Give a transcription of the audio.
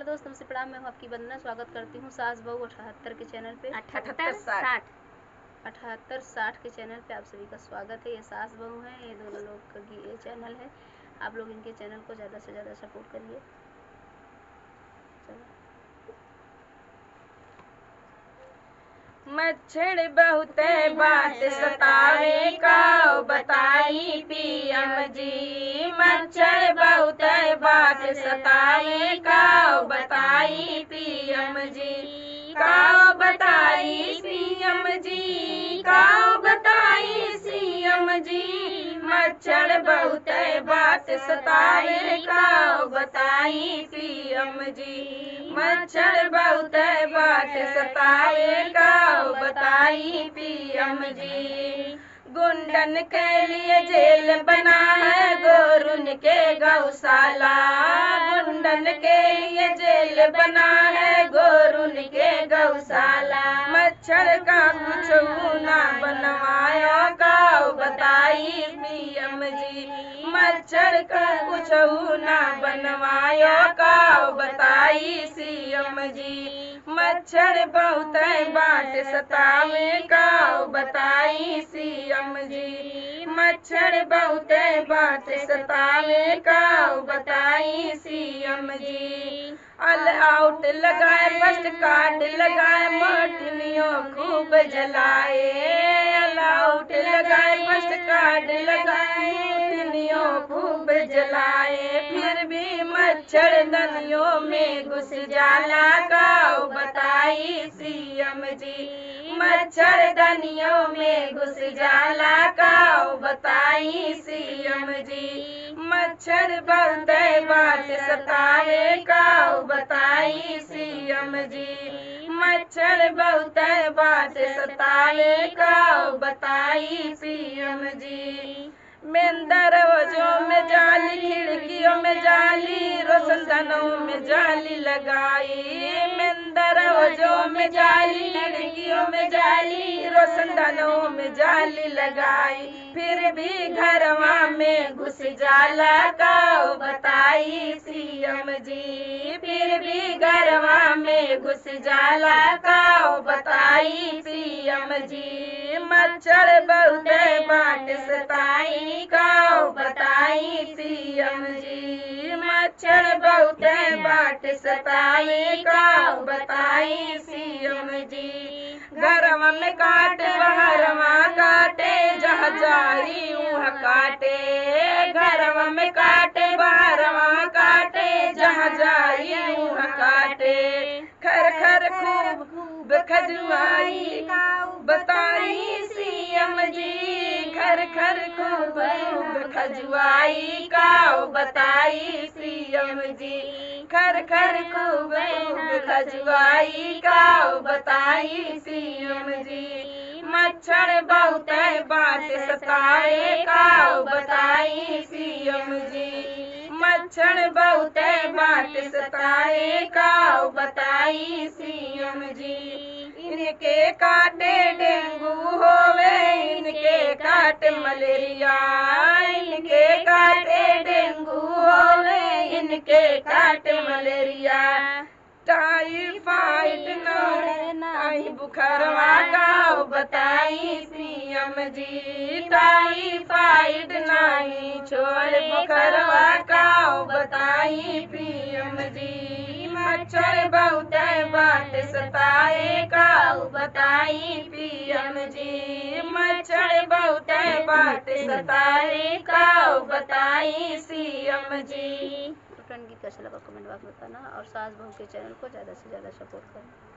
Hello दोस्त, नमस्ते, प्रणाम। मैं हूँ आपकी वंदना। स्वागत करती हूँ सास बहू 78 के चैनल पे। 78-60 के चैनल पे आप सभी का स्वागत है। ये सास बहू हैं, ये दोनों लोग का ये चैनल है। आप लोग इनके चैनल को ज़्यादा से ज़्यादा सपोर्ट करिए। मच्छर बहुत बात सतावे का बताई पीएम जी। मच्छर बहुत बात सतावे का बताई पीएम जी। का बताई पीएम जी, का बताई सीएम जी। मच्छर बहुत बात सतावे का बताई पीएम जी। मच्छर बहुत बात सतावे का बताई पीएम जी। गुंडन के लिए जेल बना है गोरुन के गौशाला। गुंडन के लिए जेल बना है गोरुन के गौशाला। मच्छर का कुछ ना बनवाया का बताई पीएम जी। मच्छर का कुछ ना बनवाया का बताई सीएम जी। मच्छर बहुत बात सतावे का बताई सीएम जी। मच्छर बहुत बात सतावे का बताई सीएम जी। ऑल आउट लगाए, फर्स्ट कार्ड लगाए, मोटनियों खूब जलाए। ऑल आउट लगाए, फर्स्ट कार्ड लगाए, मोटनियों खूब जलाए। फिर भी मच्छर दनियों में घुस जाला का बताई सीएम जी। मच्छर दनियों में घुस जाला का बताई सीएम जी। मच्छर बहुत बात सतावे का बताई सीएम जी। मच्छर बहुत बात सतावे का बताई सीएम जी। मेन दरवाजों में जाली, खिड़कियों में जाली, रोशनदानों में जाली लगाई। मेन दरवाजों में जाली, खिड़कियों में जाली, रोशनदानों में जाली लगाई। फिर भी घरवा में घुस जाला का बताई सीएम जी। फिर भी घरवा में घुस जाला का बताई सीएम जी। मच्छर बहुत बात सताई का बताई सीएम जी। मच्छर बहुत बात सताई का बताई सीएम जी। घरवा में काटे, बाहरवा काटे, जहाँ जाई वहाँ काटे। घरवा में काटे, बाहरवा काटे, जहाँ जाई वहाँ काटे। खर खर खूब खजुआई का बताई सीएम जी। खर खर खूब खजुआई का बताई सीएम जी। खर खर खूब खजुआई का बताई सीएम जी। मच्छर बहुत बात सताए का बताई सीएम जी। मच्छर बहुत बात सताए का बताई सीएम जी। इनके काटे डेंगू होवे, इनके काटे मलेरिया। इनके काटे डेंगू होवे, इनके काटे मलेरिया। टाइफाइड नहीं बुखारवा का बताई सीएम जी। टाइफाइड नहीं छोड़ बुखारवा का बताई पीएम जी। मच्छर बहुत बात सताए का बताई पीएम जी। मच्छर बहुत बात सताए का बताई सीएम जी। तो फ्रेंड, गीत कैसा लगा कमेंट बॉक्स में बताना और सास बहू के चैनल को ज़्यादा से ज़्यादा सपोर्ट करना।